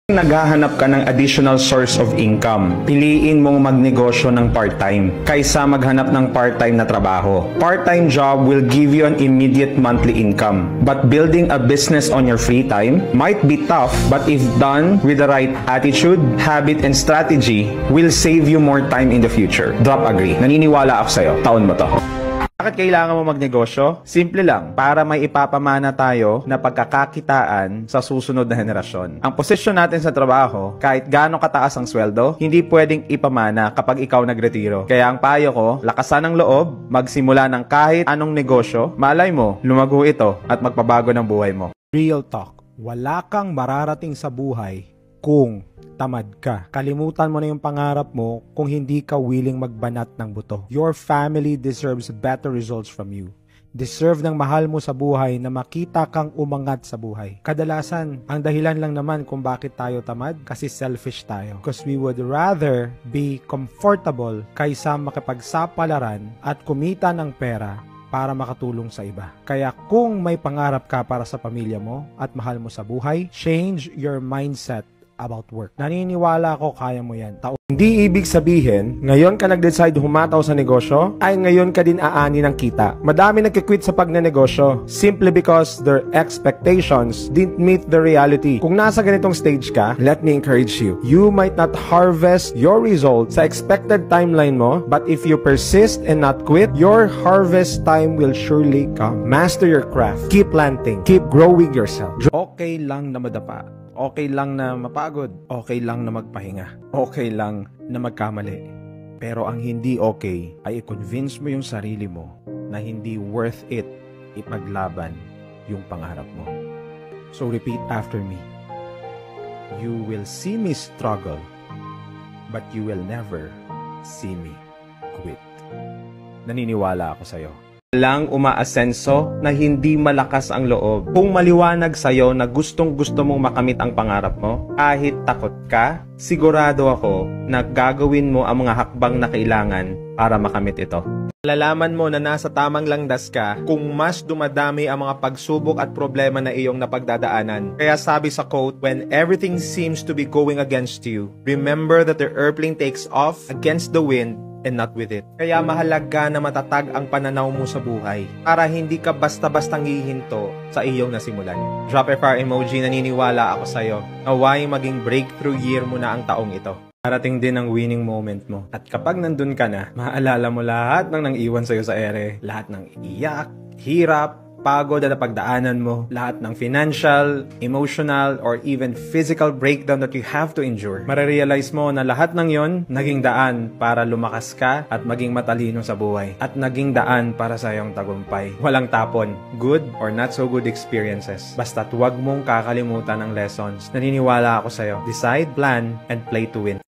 Naghahanap ka ng additional source of income, piliin mong magnegosyo ng part-time kaysa maghanap ng part-time na trabaho. Part-time job will give you an immediate monthly income, but building a business on your free time might be tough, but if done with the right attitude, habit, and strategy, will save you more time in the future. Drop agree. Naniniwala ako sa'yo. Taon mo to. Bakit kailangan mo magnegosyo? Simple lang, para may ipapamana tayo na pagkakakitaan sa susunod na henerasyon. Ang posisyon natin sa trabaho, kahit gaano kataas ang sweldo, hindi pwedeng ipamana kapag ikaw nagretiro. Kaya ang payo ko, lakasan ang loob, magsimula ng kahit anong negosyo, malay mo, lumago ito at magpabago ng buhay mo. Real talk, wala kang mararating sa buhay kung tamad ka. Kalimutan mo na yung pangarap mo kung hindi ka willing magbanat ng buto. Your family deserves better results from you. Deserve ng mahal mo sa buhay na makita kang umangat sa buhay. Kadalasan, ang dahilan lang naman kung bakit tayo tamad, kasi selfish tayo. Because we would rather be comfortable kaysa makipagsapalaran at kumita ng pera para makatulong sa iba. Kaya kung may pangarap ka para sa pamilya mo at mahal mo sa buhay, change your mindset about work. Naniniwala ako kaya mo yan. Hindi ibig sabihin, ngayon ka nag-decide humataw sa negosyo, ay ngayon ka din aani ng kita. Madami nagkikwit sa pagnenegosyo simply because their expectations didn't meet the reality. Kung nasa ganitong stage ka, let me encourage you. You might not harvest your results sa expected timeline mo, but if you persist and not quit, your harvest time will surely come. Master your craft. Keep planting. Keep growing yourself. Okay lang na madapa. Okay lang na mapagod, okay lang na magpahinga, okay lang na magkamali. Pero ang hindi okay ay i-convince mo yung sarili mo na hindi worth it ipaglaban yung pangarap mo. So repeat after me. You will see me struggle, but you will never see me quit. Naniniwala ako sa'yo. Lang umaasenso na hindi malakas ang loob. Kung maliwanag sa'yo na gustong-gusto mong makamit ang pangarap mo, kahit takot ka, sigurado ako na gagawin mo ang mga hakbang na kailangan para makamit ito. Malalaman mo na nasa tamang landas ka kung mas dumadami ang mga pagsubok at problema na iyong napagdadaanan. Kaya sabi sa quote, when everything seems to be going against you, remember that the airplane takes off against the wind and not with it. Kaya mahalaga na matatag ang pananaw mo sa buhay para hindi ka basta-bastang hihinto sa iyong nasimulan. Drop a fire emoji, naniniwala ako sa'yo. Naway maging breakthrough year mo na ang taong ito. Parating din ang winning moment mo. At kapag nandun ka na, maaalala mo lahat ng nang-iwan sa'yo sa ere. Lahat ng iyak, hirap, pagod na pagdaanan mo, lahat ng financial, emotional, or even physical breakdown that you have to endure. Marirealize mo na lahat ng yon naging daan para lumakas ka at maging matalino sa buhay. At naging daan para sa iyong tagumpay. Walang tapon, good or not so good experiences. Basta't huwag mong kakalimutan ang lessons. Naniniwala ako sa'yo. Decide, plan, and play to win.